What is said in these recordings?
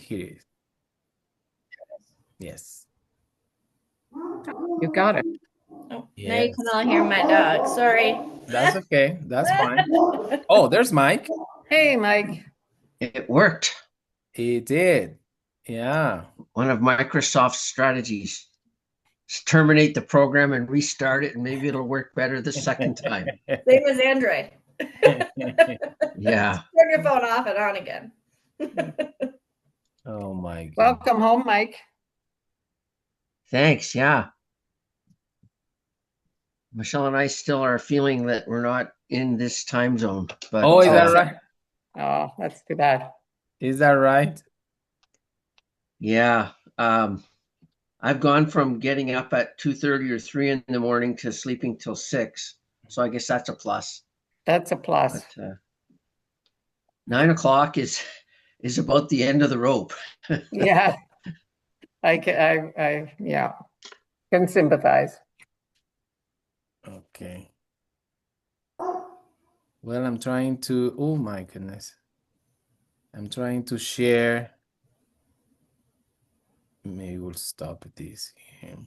here it is. Yes. You got it. Oh, Yes. now you can all hear my dog. Sorry. That's okay. That's fine. Oh, there's Mike. Hey, Mike. It worked. It did. Yeah. One of Microsoft's strategies is terminate the program and restart it, and maybe it'll work better the second time. Same as Android. Yeah. Turn your phone off and on again. Oh my goodness. Welcome home, Mike. Thanks. Yeah. Michelle and I still are feeling that we're not in this time zone. But Oh, is that right? Oh, that's too bad. Is that right? yeah. I've gone from getting up at 2:30 or 3 in the morning to sleeping till 6. So I guess that's a plus. That's a plus. But 9 o'clock is about the end of the rope. Yeah. Yeah, can sympathize. Okay. Well, I'm trying to, oh my goodness. I'm trying to share. Maybe we'll stop this here.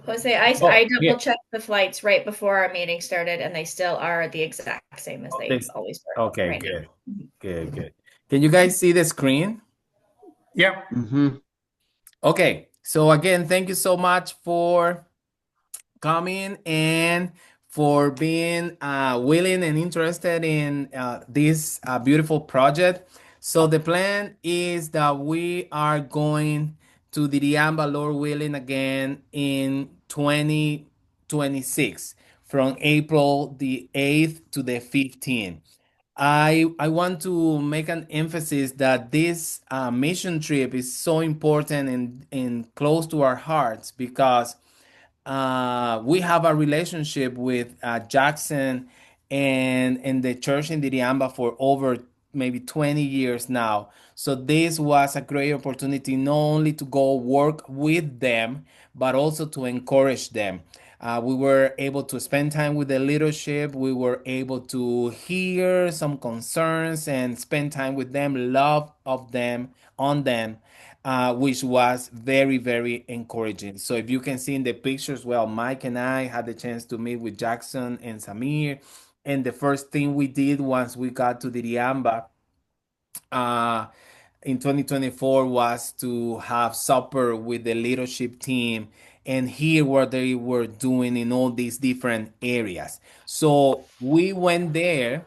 Jose, I yeah. double checked the flights right before our meeting started, and they still are the exact same as they always were. Okay, right good. now. Good. Can you guys see the screen? Yeah. Okay, so again, thank you so much for coming and for being willing and interested in this beautiful project. So the plan is that we are going to Diriamba, Lord willing, again in 2026 from April the 8th to the 15th. I want to make an emphasis that this mission trip is so important and close to our hearts because we have a relationship with Jackson and the church in Diriamba for over maybe 20 years now. So this was a great opportunity not only to go work with them, but also to encourage them. We were able to spend time with the leadership. We were able to hear some concerns and spend time with them, love of them, on them, which was very, very encouraging. So if you can see in the pictures, well, Mike and I had the chance to meet with Jackson and Samir. And the first thing we did once we got to Diriamba, uh, in 2024 was to have supper with the leadership team and hear what they were doing in all these different areas. So we went there.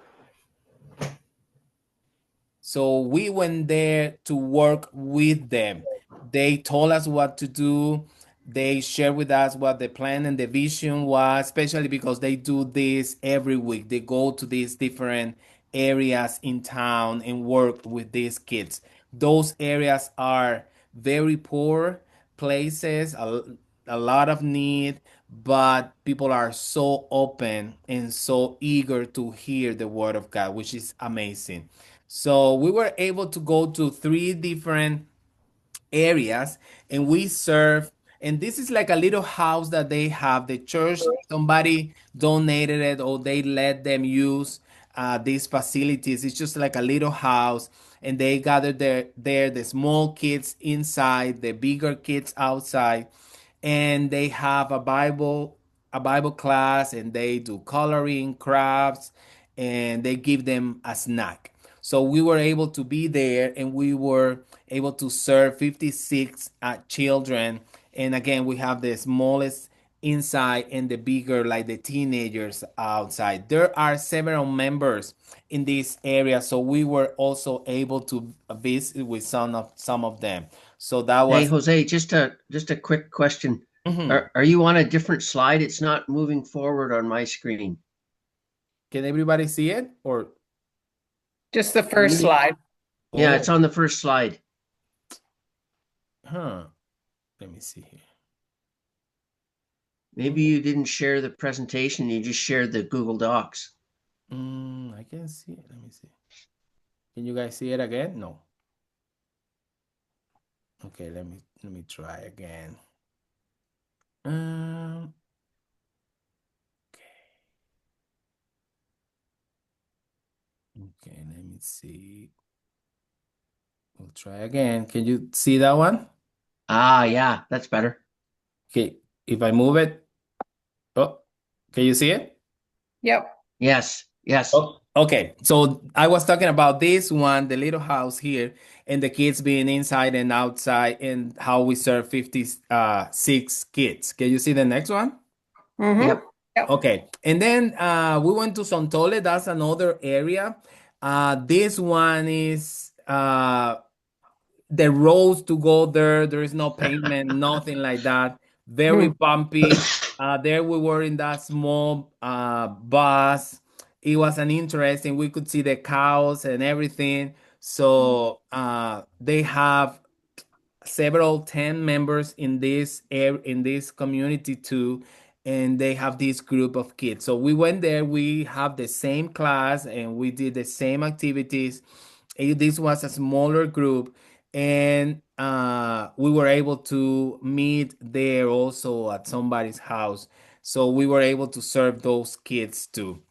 To work with them. They told us what to do. They shared with us what the plan and the vision was, especially because they do this every week. They go to these different areas in town and work with these kids. Those areas are very poor places, a lot of need, but people are so open and so eager to hear the word of God, which is amazing. So we were able to go to 3 different areas and we serve. And this is like a little house that they have. The church, somebody donated it or they let them use these facilities. It's just like a little house. And they gather there, the small kids inside, the bigger kids outside. And they have a Bible class, and they do coloring, crafts, and they give them a snack. So we were able to be there and we were able to serve 56 children. And again, we have the smallest inside and the bigger, like the teenagers outside. There are several members in this area, so we were also able to visit with some of them. So that Hey, was. Jose, just a quick question. Mhm. Are you on a different slide? It's not moving forward on my screen. Can everybody see it or? Just the first slide. Yeah, it's Oh, on the first slide. huh. Let me see here. Maybe you didn't share the presentation, you just shared the Google Docs. I can see it. Let me see. Can you guys see it again? No. Okay, let me try again. Um, okay, let me see. We'll try again. Can you see that one? Ah, yeah, that's better. Okay, if I move it, oh, can you see it? Yep. Yes, yes. Oh, okay. So I was talking about this one, the little house here, and the kids being inside and outside, and how we serve 56 kids. Can you see the next one? Mm-hmm. Yep. Yep. Okay. And then we went to Sontole. That's another area. This one is the roads to go there. There is no pavement, nothing like that. Very Mm. bumpy. There we were in that small bus. It was an interesting. We could see the cows and everything. So they have several 10 members in this community too, and they have this group of kids. So we went there, we have the same class and we did the same activities. This was a smaller group, and we were able to meet there also at somebody's house, so we were able to serve those kids too.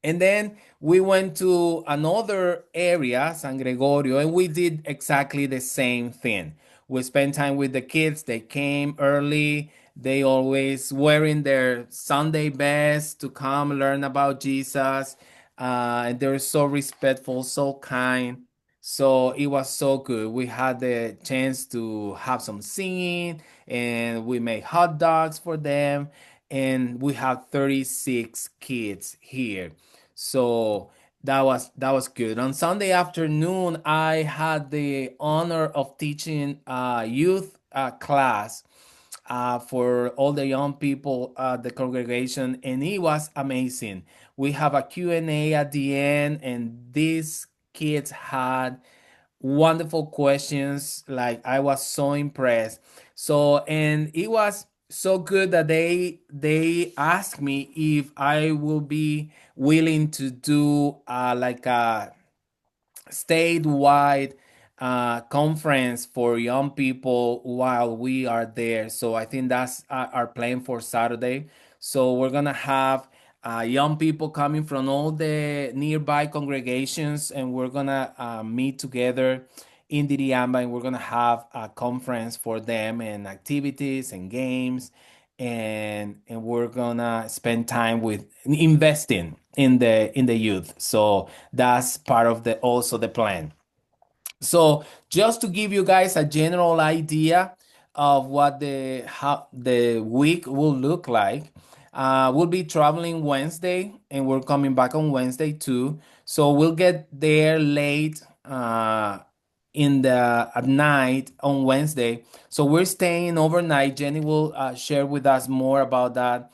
And then we went to another area, San Gregorio, and we did exactly the same thing. We spent time with the kids. They came early. They always wearing their Sunday best to come learn about Jesus. And they're so respectful, so kind. So it was so good. We had the chance to have some singing, and we made hot dogs for them. And we have 36 kids here. So that was good. On Sunday afternoon, I had the honor of teaching a youth class for all the young people at the congregation, and it was amazing. We have a Q&A at the end, and these kids had wonderful questions. Like, I was so impressed. So, and it was so good that they asked me if I will be willing to do like a statewide conference for young people while we are there. So I think that's our plan for Saturday. So we're gonna have young people coming from all the nearby congregations, and we're gonna meet together in Diriamba, and we're gonna have a conference for them and activities and games, and we're gonna spend time with investing in the youth. So that's part of the also the plan. So just to give you guys a general idea of what the how the week will look like, we'll be traveling Wednesday and we're coming back on Wednesday too. So we'll get there late in the at night on Wednesday. So we're staying overnight. Jenny will share with us more about that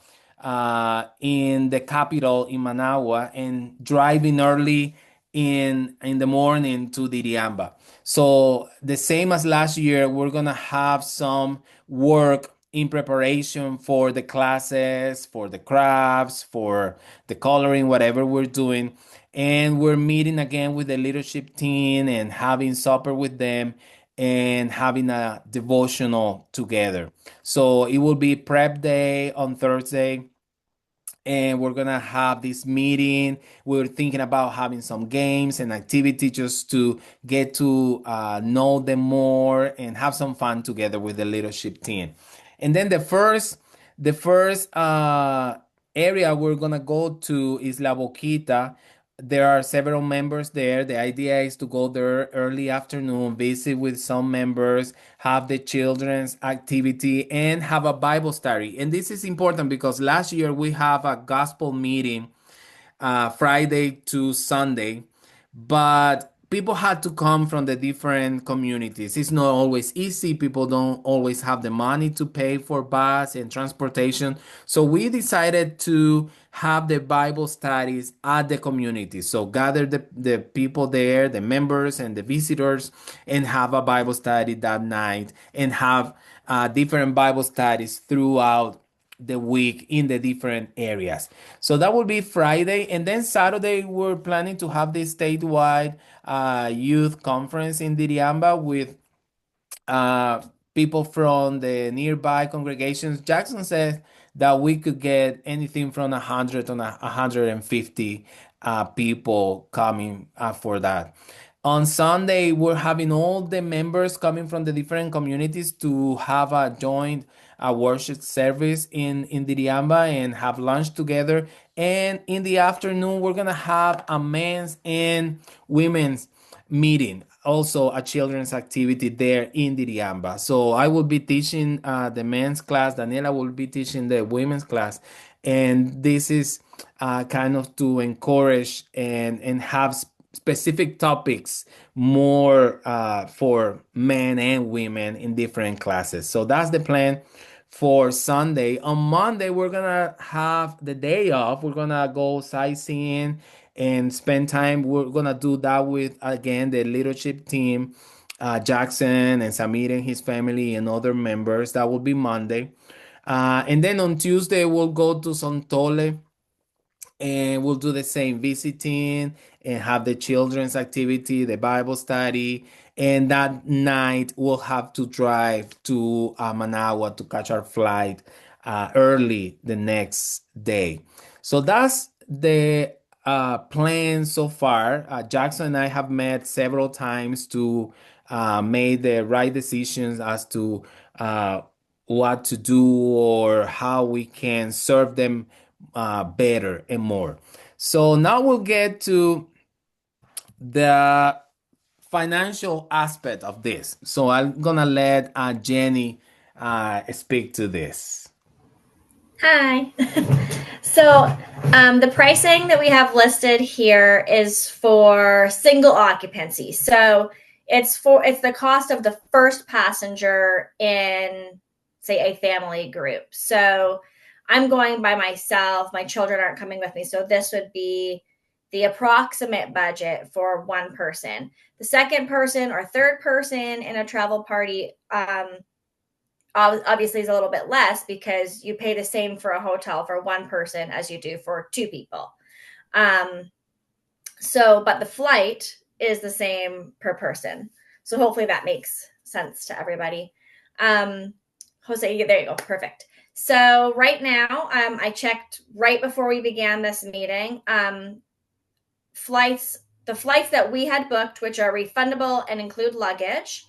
in the capital in Managua, and driving early in the morning to Diriamba. So the same as last year, we're gonna have some work in preparation for the classes, for the crafts, for the coloring, whatever we're doing. And we're meeting again with the leadership team and having supper with them and having a devotional together. So it will be prep day on Thursday, and we're gonna have this meeting. We're thinking about having some games and activity just to get to know them more and have some fun together with the leadership team. And then the first area we're gonna go to is La Boquita. There are several members there. The idea is to go there early afternoon, visit with some members, have the children's activity, and have a Bible study. And this is important because last year we have a gospel meeting Friday to Sunday, but people had to come from the different communities. It's not always easy. People don't always have the money to pay for bus and transportation. So we decided to have the Bible studies at the community. So gather the people there, the members and the visitors, and have a Bible study that night, and have different Bible studies throughout the week in the different areas. So that will be Friday. And then Saturday, we're planning to have this statewide youth conference in Diriamba with uh, people from the nearby congregations. Jackson said that we could get anything from 100 to 150 people coming for that. On Sunday, we're having all the members coming from the different communities to have a joint worship service in Diriamba and have lunch together. And in the afternoon, we're gonna have a men's and women's meeting, also a children's activity there in Diriamba. So I will be teaching the men's class. Daniela will be teaching the women's class, and this is kind of to encourage and have specific topics more for men and women in different classes. So that's the plan for Sunday. On Monday, we're gonna have the day off. We're gonna go sightseeing and spend time. We're gonna do that with again the leadership team, Jackson and Samir and his family and other members. That will be Monday. And then on Tuesday, we'll go to Sontole and we'll do the same visiting and have the children's activity, the Bible study. And that night, we'll have to drive to Managua to catch our flight early the next day. So that's the plan so far. Jackson and I have met several times to make the right decisions as to what to do or how we can serve them better and more. So now we'll get to the financial aspect of this. So I'm gonna let Jenny speak to this. Hi. So the pricing that we have listed here is for single occupancy. So it's the cost of the first passenger in, say, a family group. So I'm going by myself. My children aren't coming with me. So this would be the approximate budget for one person. The second person or third person in a travel party obviously is a little bit less because you pay the same for a hotel for one person as you do for two people. But the flight is the same per person. So hopefully that makes sense to everybody. Jose, there you go. Perfect. So right now, I checked right before we began this meeting. The flights that we had booked, which are refundable and include luggage,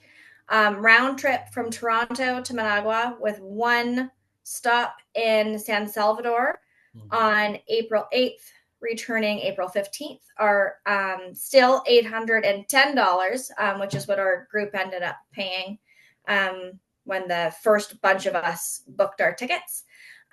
round trip from Toronto to Managua with one stop in San Salvador on April 8th, returning April 15th, are still $810, which is what our group ended up paying when the first bunch of us booked our tickets.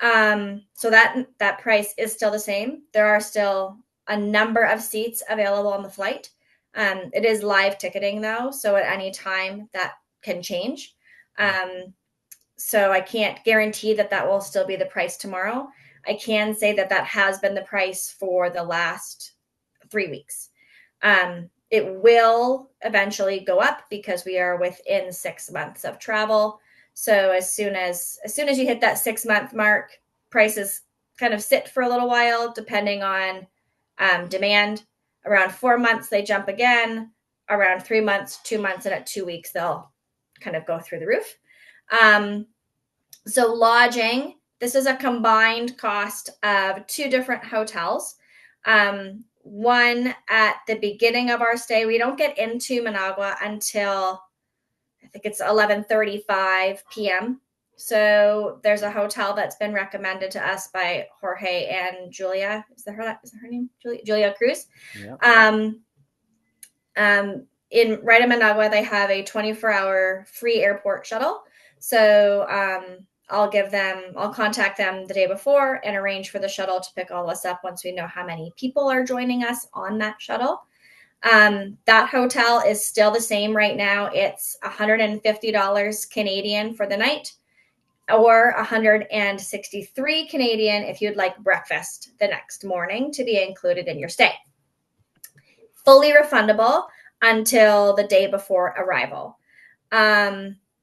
So that price is still the same. There are still a number of seats available on the flight. It is live ticketing though, so at any time that can change. So I can't guarantee that will still be the price tomorrow. I can say that has been the price for the last 3 weeks. It will eventually go up because we are within 6 months of travel. So as soon as you hit that 6-month mark, prices kind of sit for a little while, depending on demand. Around 4 months, they jump again. Around 3 months, 2 months, and at 2 weeks, they'll kind of go through the roof. So lodging, this is a combined cost of 2 different hotels. One at the beginning of our stay. We don't get into Managua until I think it's 11:35 p.m. So there's a hotel that's been recommended to us by Jorge and Julia. Is that her name? Julia Cruz. Yeah. In Managua, they have a 24-hour free airport shuttle. So I'll contact them the day before and arrange for the shuttle to pick all us up once we know how many people are joining us on that shuttle. That hotel is still the same right now. It's $150 Canadian for the night, or 163 Canadian if you'd like breakfast the next morning to be included in your stay. Fully refundable until the day before arrival.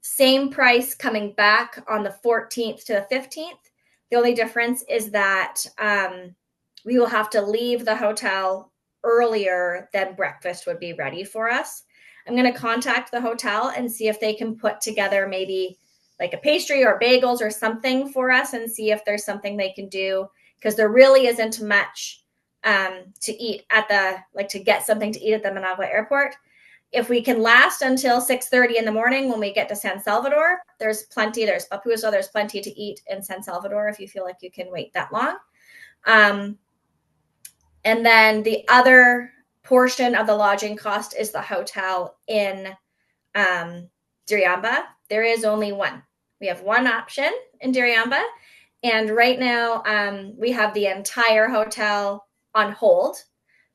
Same price coming back on the 14th to the 15th. The only difference is that we will have to leave the hotel earlier than breakfast would be ready for us. I'm going to contact the hotel and see if they can put together maybe like a pastry or bagels or something for us and see if there's something they can do, because there really isn't much to eat to get something to eat at the Managua airport. if we can last until 6:30 in the morning when we get to San Salvador, there's plenty. There's Papuso. There's plenty to eat in San Salvador if you feel like you can wait that long. And then the other portion of the lodging cost is the hotel in Diriamba. There is only one. We have one option in Diriamba. And right now, we have the entire hotel on hold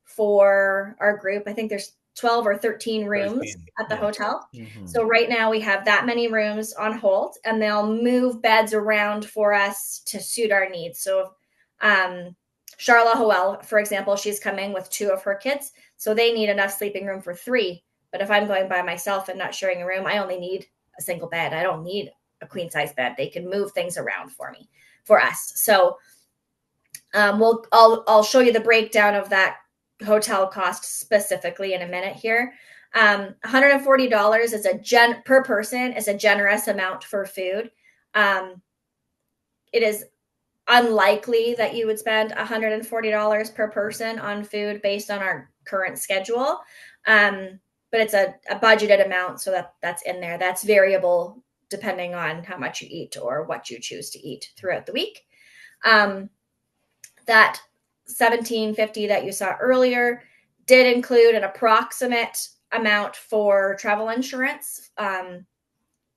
for our group. I think there's 12 or 13 rooms at the hotel. Mm-hmm. So right now we have that many rooms on hold, and they'll move beds around for us to suit our needs. So Charla Hoel, for example, she's coming with 2 of her kids. So they need enough sleeping room for 3. But if I'm going by myself and not sharing a room, I only need a single bed. I don't need a queen size bed. They can move things around for us. So I'll show you the breakdown of that hotel cost specifically in a minute here. $140 is per person is a generous amount for food. It is unlikely that you would spend $140 per person on food based on our current schedule. But it's a budgeted amount, so that's in there. That's variable depending on how much you eat or what you choose to eat throughout the week. That $1,750 that you saw earlier did include an approximate amount for travel insurance,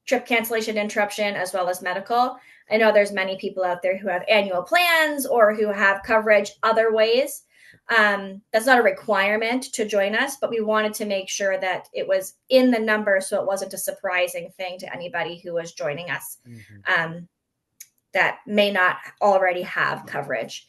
trip cancellation, interruption, as well as medical. I know there's many people out there who have annual plans or who have coverage other ways. That's not a requirement to join us, but we wanted to make sure that it was in the number so it wasn't a surprising thing to anybody who was joining us that may not already have coverage.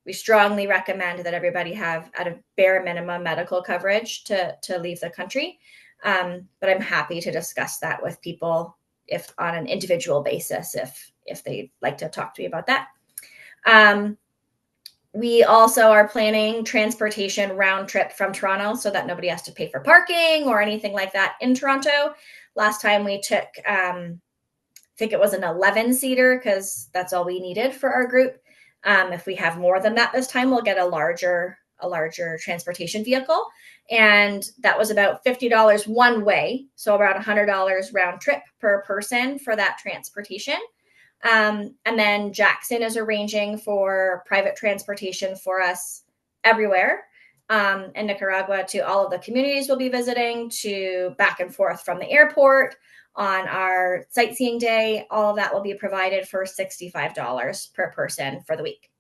We strongly recommend that everybody have at a bare minimum medical coverage to leave the country. But I'm happy to discuss that with people if on an individual basis, if they'd like to talk to me about that. We also are planning transportation round trip from Toronto so that nobody has to pay for parking or anything like that in Toronto. Last time we took, I think it was an 11-seater because that's all we needed for our group. If we have more than that this time, we'll get a larger transportation vehicle. And that was about $50 one way. So about $100 round trip per person for that transportation. And then Jackson is arranging for private transportation for us everywhere in Nicaragua to all of the communities we'll be visiting, to back and forth from the airport on our sightseeing day. All of that will be provided for $65 per person for the week.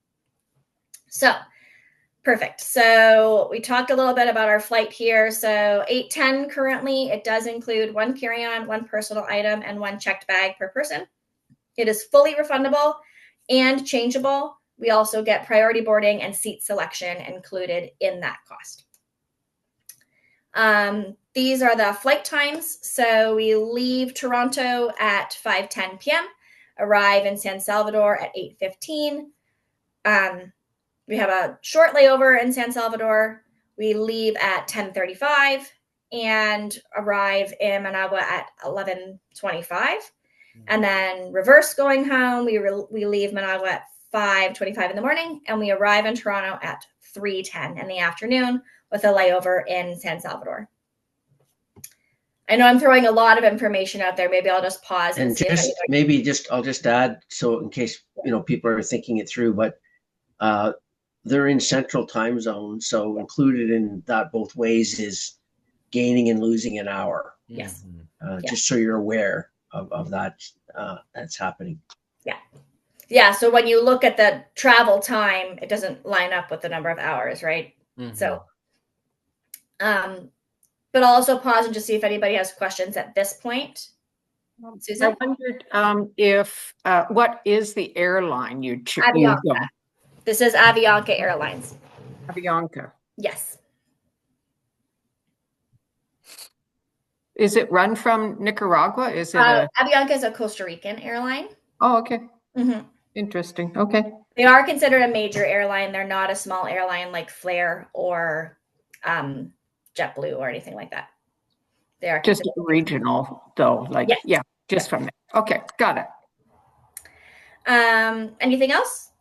So perfect. So we talked a little bit about our flight here. So 810 currently, it does include 1 carry-on, 1 personal item, and 1 checked bag per person. It is fully refundable and changeable. We also get priority boarding and seat selection included in that cost. These are the flight times. So we leave Toronto at 5:10 p.m., arrive in San Salvador at 8:15. We have a short layover in San Salvador. We leave at 10:35 and arrive in Managua at 11:25. And then reverse going home, we leave Managua at 5:25 in the morning, and we arrive in Toronto at 3:10 in the afternoon with a layover in San Salvador. I know I'm throwing a lot of information out there. Maybe I'll just pause and I'll just add, so in case people are thinking it through, but they're in central time zone, so included in that both ways is gaining and losing an hour. Yes. Just so you're aware of that that's happening. Yeah. So when you look at the travel time, it doesn't line up with the number of hours, right? Mm-hmm. So, but I'll also pause and just see if anybody has questions at this point. Susan? I wondered if what is the airline you choose? Avianca. This is Avianca Airlines. Avianca. Yes. Is it run from Nicaragua? Is it Avianca is a Costa Rican airline. Oh, okay. Mm-hmm. Interesting. Okay. They are considered a major airline. They're not a small airline like Flair or JetBlue or anything like that. They are just regional, though. Like, yes. Just from there. Okay, got it. Anything else?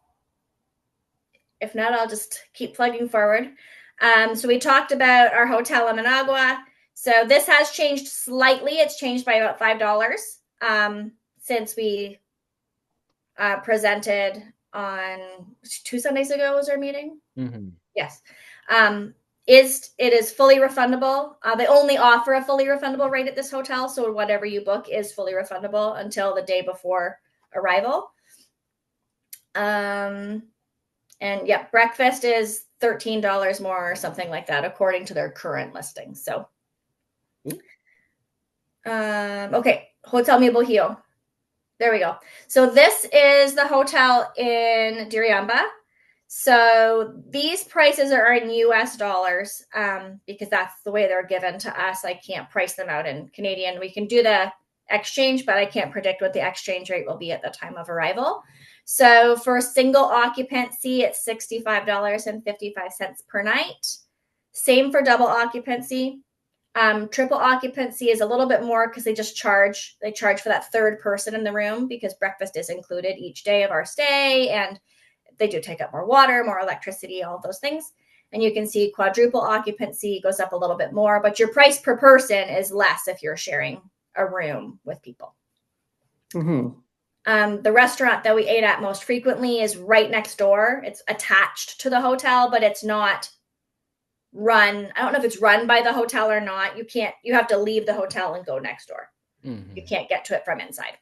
If not, I'll just keep plugging forward. So we talked about our hotel in Managua. So this has changed slightly. It's changed by about $5 since we presented on 2 Sundays ago was our meeting. Mm-hmm. Yes. It is fully refundable. They only offer a fully refundable rate at this hotel, so whatever you book is fully refundable until the day before arrival. And yeah, breakfast is $13 more or something like that, according to their current listing. So, okay, Hotel Mi Bohio. There we go. So this is the hotel in Diriamba. So these prices are in US dollars because that's the way they're given to us. I can't price them out in Canadian. We can do the exchange, but I can't predict what the exchange rate will be at the time of arrival. So for single occupancy, it's $65.55 per night. Same for double occupancy. Triple occupancy is a little bit more because they charge for that third person in the room because breakfast is included each day of our stay, and they do take up more water, more electricity, all those things. And you can see quadruple occupancy goes up a little bit more, but your price per person is less if you're sharing a room with people. Mm-hmm. The restaurant that we ate at most frequently is right next door. It's attached to the hotel, but it's not run. I don't know if it's run by the hotel or not. You have to leave the hotel and go next door. Mm-hmm. You can't get to it from inside.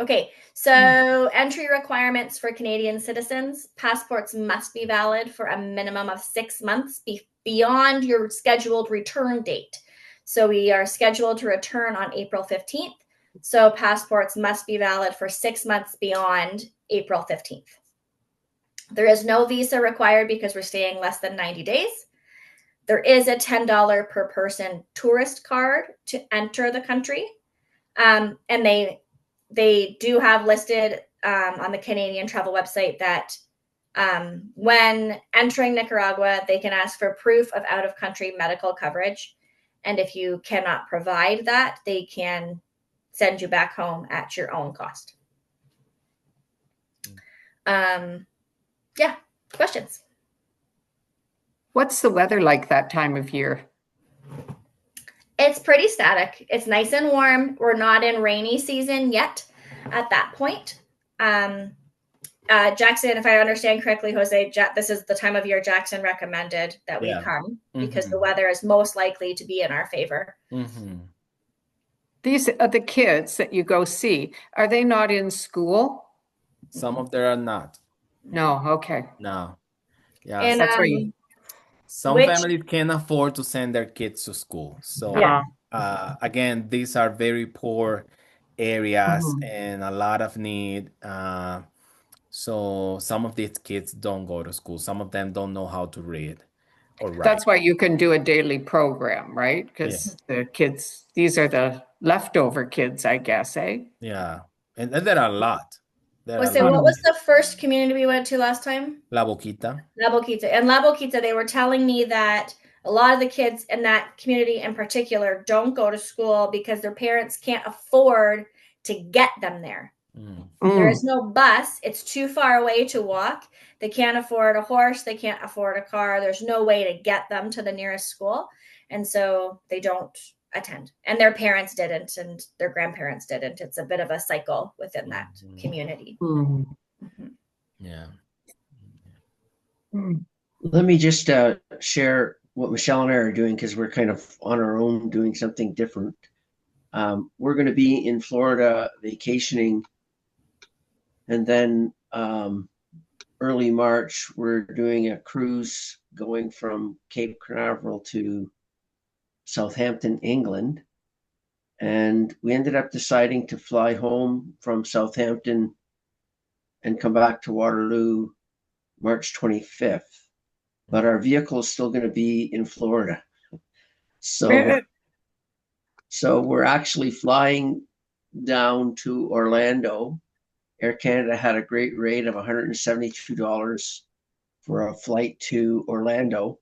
Okay, so entry requirements for Canadian citizens. Passports must be valid for a minimum of 6 months beyond your scheduled return date. So we are scheduled to return on April 15th. So passports must be valid for 6 months beyond April 15th. There is no visa required because we're staying less than 90 days. There is a $10 per person tourist card to enter the country. And they do have listed on the Canadian travel website that when entering Nicaragua, they can ask for proof of out-of-country medical coverage. And if you cannot provide that, they can send you back home at your own cost. Yeah, questions? What's the weather like that time of year? It's pretty static. It's nice and warm. We're not in rainy season yet at that point. Jackson, if I understand correctly, Jose, this is the time of year Jackson recommended that we come because the weather is most likely to be in our favor. Mm-hmm. These are the kids that you go see. Are they not in school? Some of them are not. No, okay. No. Yeah. And That's where you... Some families can't afford to send their kids to school. So again, these are very poor areas and a lot of need. So some of these kids don't go to school. Some of them don't know how to read or write. That's why you can do a daily program, right? Because the kids, these are the leftover kids, I guess, eh? Yeah. And there are a lot. What was the first community we went to last time? La Boquita. La Boquita. And La Boquita, they were telling me that a lot of the kids in that community in particular don't go to school because their parents can't afford to get them there. There is no bus. It's too far away to walk. They can't afford a horse. They can't afford a car. There's no way to get them to the nearest school. And so they don't attend. And their parents didn't, and their grandparents didn't. It's a bit of a cycle within that community. Yeah. Let me just share what Michelle and I are doing because we're kind of on our own doing something different. We're going to be in Florida vacationing, and then early March, we're doing a cruise going from Cape Canaveral to Southampton, England. And we ended up deciding to fly home from Southampton and come back to Waterloo March 25th. But our vehicle is still going to be in Florida. So we're actually flying down to Orlando. Air Canada had a great rate of $172 for a flight to Orlando.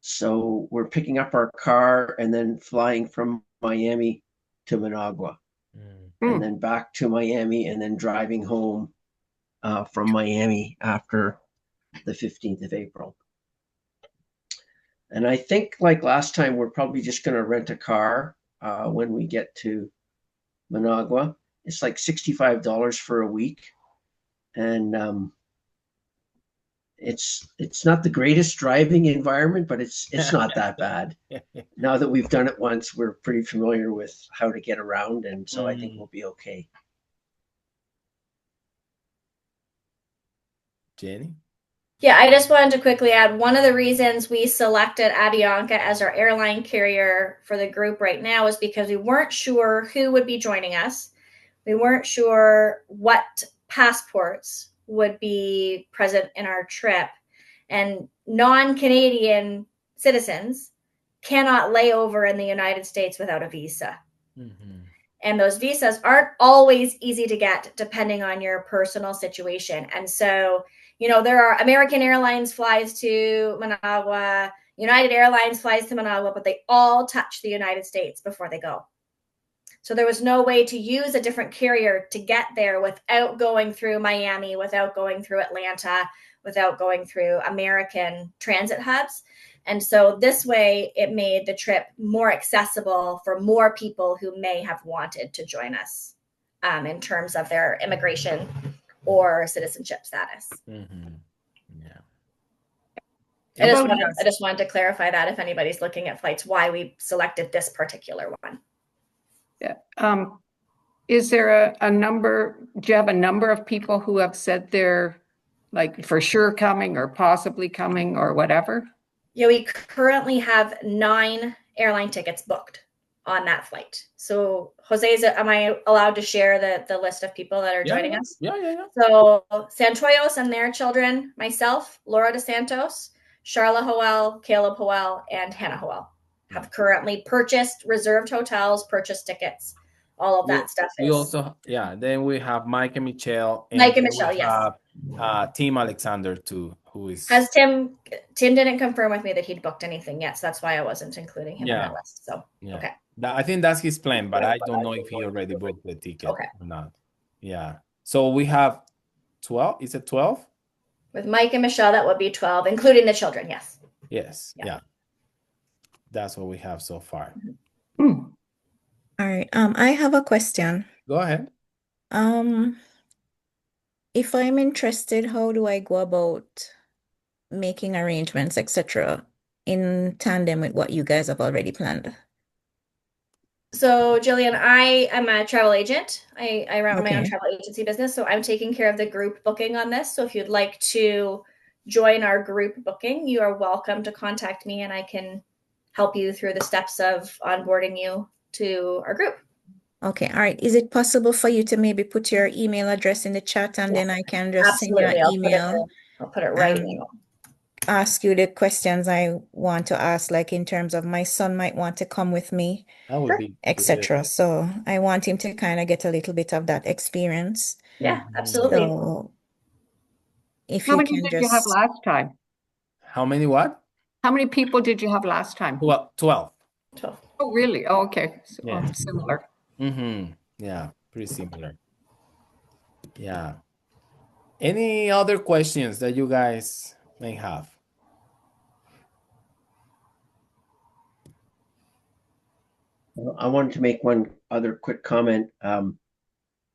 So we're picking up our car and then flying from Miami to Managua, and then back to Miami, and then driving home from Miami after the 15th of April. And I think like last time, we're probably just going to rent a car when we get to Managua. It's like $65 for a week, and it's not the greatest driving environment, but it's not that bad. Now that we've done it once, we're pretty familiar with how to get around, and so I think we'll be okay. Jenny? Yeah, I just wanted to quickly add one of the reasons we selected Avianca as our airline carrier for the group right now is because we weren't sure who would be joining us. We weren't sure what passports would be present in our trip. And non-Canadian citizens cannot lay over in the United States without a visa. Mm-hmm. And those visas aren't always easy to get depending on your personal situation. And so, there are American Airlines flies to Managua, United Airlines flies to Managua, but they all touch the United States before they go. So there was no way to use a different carrier to get there without going through Miami, without going through Atlanta, without going through American transit hubs. And so this way it made the trip more accessible for more people who may have wanted to join us in terms of their immigration or citizenship status. Mm-hmm. Yeah. I just wanted to clarify that if anybody's looking at flights, why we selected this particular one. Yeah. Is there a number? Do you have a number of people who have said they're like for sure coming or possibly coming or whatever? Yeah, we currently have 9 airline tickets booked on that flight. So Jose, am I allowed to share the list of people that are joining us? Yeah. So Santoyos and their children, myself, Laura DeSantos, Charla Hoel, Caleb Hoel, and Hannah Hoel have currently reserved hotels, purchased tickets, all of that stuff. We also, then we have Mike and Michelle. And Mike and Michelle, yes. Team Alexander too, who is... Has Tim didn't confirm with me that he'd booked anything yet, so that's why I wasn't including him on that list. So, okay. I think that's his plan, but I don't know if he already booked the ticket or not. Yeah. So we have 12. Is it 12? With Mike and Michelle, that would be 12, including the children, yes. Yes. Yeah. That's what we have so far. All right. I have a question. Go ahead. If I'm interested, how do I go about making arrangements, etc., in tandem with what you guys have already planned? So, Jillian, I am a travel agent. I run my own travel agency business, so I'm taking care of the group booking on this. So if you'd like to join our group booking, you are welcome to contact me and I can help you through the steps of onboarding you to our group. Okay, all right. Is it possible for you to maybe put your email address in the chat and then I can just send you an email? I'll put it right in. Ask you the questions I want to ask, like in terms of my son might want to come with me, etc. So I want him to kind of get a little bit of that experience. Yeah, absolutely. So if How you many can did just... you have last time? How many what? How many people did you have last time? 12. Oh, really? Oh, okay. So, similar. Mm-hmm. Yeah, pretty similar. Yeah. Any other questions that you guys may have? I wanted to make one other quick comment.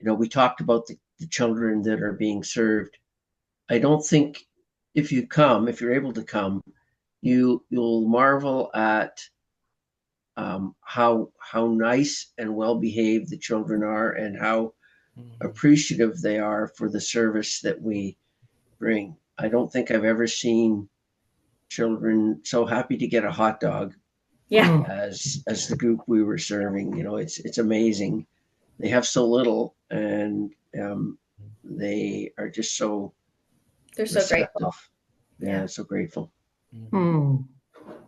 We talked about the children that are being served. I don't think if you're able to come, you'll marvel at how nice and well behaved the children are and how appreciative they are for the service that we bring. I don't think I've ever seen children so happy to get a hot dog as the group we were serving. It's amazing. They have so little and they are just they're so grateful. Yeah, so grateful.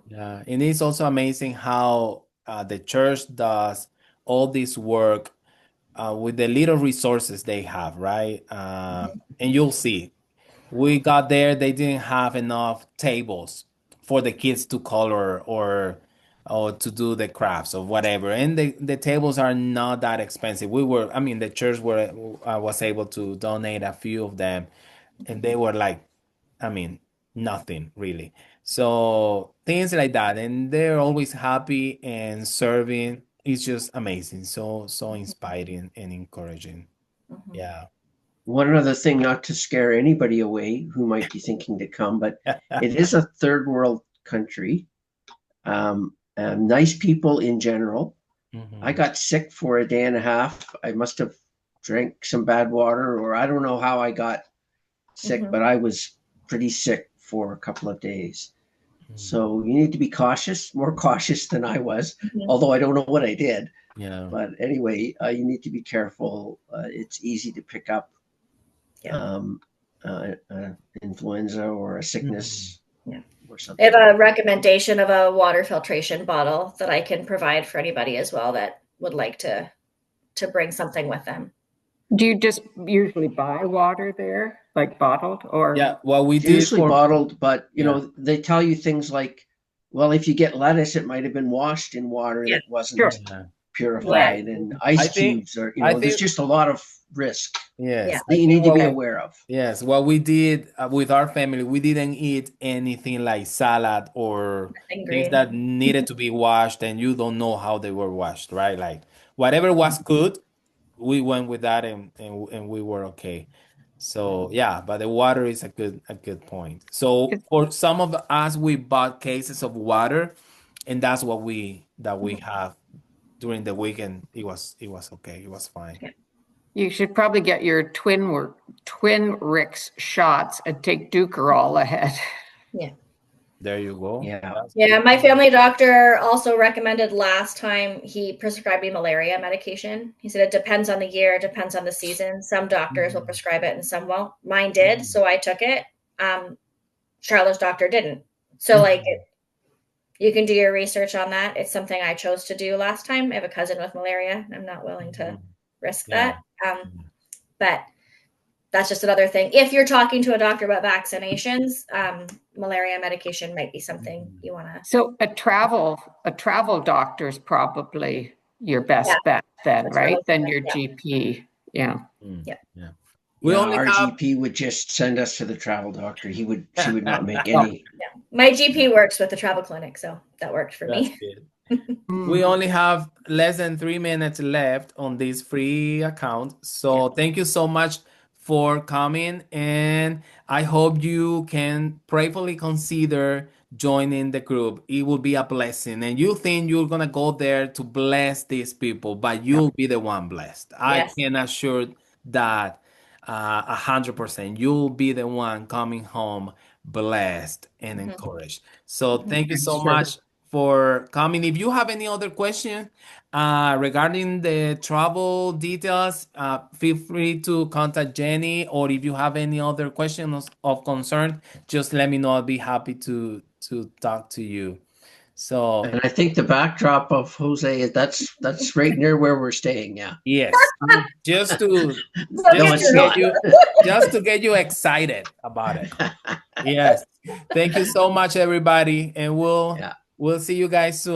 Yeah, and it's also amazing how the church does all this work with the little resources they have, right? And you'll see, we got there, they didn't have enough tables for the kids to color or to do the crafts or whatever. And the tables are not that expensive. The church was able to donate a few of them, and they were like, nothing really. So things like that, and they're always happy and serving. It's just amazing. So inspiring and encouraging. Mhm. Yeah. One other thing, not to scare anybody away who might be thinking to come, but it is a third world country. Nice people in general. I got sick for a day and a half. I must have drank some bad water, or I don't know how I got sick, but I was pretty sick for a couple of days. So you need to be cautious, more cautious than I was, although I don't know what I did. Yeah. But anyway, you need to be careful. It's easy to pick up influenza or a sickness or I something. have a recommendation of a water filtration bottle that I can provide for anybody as well that would like to bring something with them. Do you just usually buy water there, like bottled, or? Yeah, well, we It's did usually for bottled, but you Yeah. know, they tell you things like, well, if you get lettuce, it might have been washed in water Yeah, that wasn't sure. Yeah. purified, and I ice think cubes are, I there's think just a lot of risk yes. Yeah. I that you think need to be what aware of. Yes, what we did with our family, we didn't eat anything like salad or Nothing things green. that needed to be washed and you don't know how they were washed, right? Like whatever was good, we went with that and we were okay. So yeah, but the water is a good point. So for some of us, we bought cases of water, and that's what we have during the weekend. It was okay. It was fine. You should probably get your twin Ricks shots and take Dukerol ahead. Yeah. There you go. Yeah. Yeah, my family doctor also recommended last time he prescribed me malaria medication. He said it depends on the year, it depends on the season. Some doctors will prescribe it and some won't. Mine did, so I took it. Charlotte's doctor didn't. So you can do your research on that. It's something I chose to do last time. I have a cousin with malaria. I'm not willing to risk that. But that's just another thing. If you're talking to a doctor about vaccinations, malaria medication might be something you want to. So a travel doctor is probably your best bet then, That's right? what Than your yeah. GP. Yeah. Yeah. We only our have GP would just send us to the travel doctor. She would not make any. Yeah. My GP works with the travel clinic, so that worked for That's me. good. We only have less than 3 minutes left on this free account. So thank you so much for coming, and I hope you can prayerfully consider joining the group. It will be a blessing, and you think you're gonna go there to bless these people, but you'll be the one blessed. I Yes. can assure that 100%. You'll be the one coming home blessed and encouraged. So thank you so much for coming. If you have any other question regarding the travel details, feel free to contact Jenny, or if you have any other questions of concern, just let me know. I'll be happy to talk to you. So And I think the backdrop of Jose, that's right near where we're staying. Yeah. yes, just to No, it's not. just to get you excited about it. Yes. Thank you so much, everybody, and we'll see you guys soon.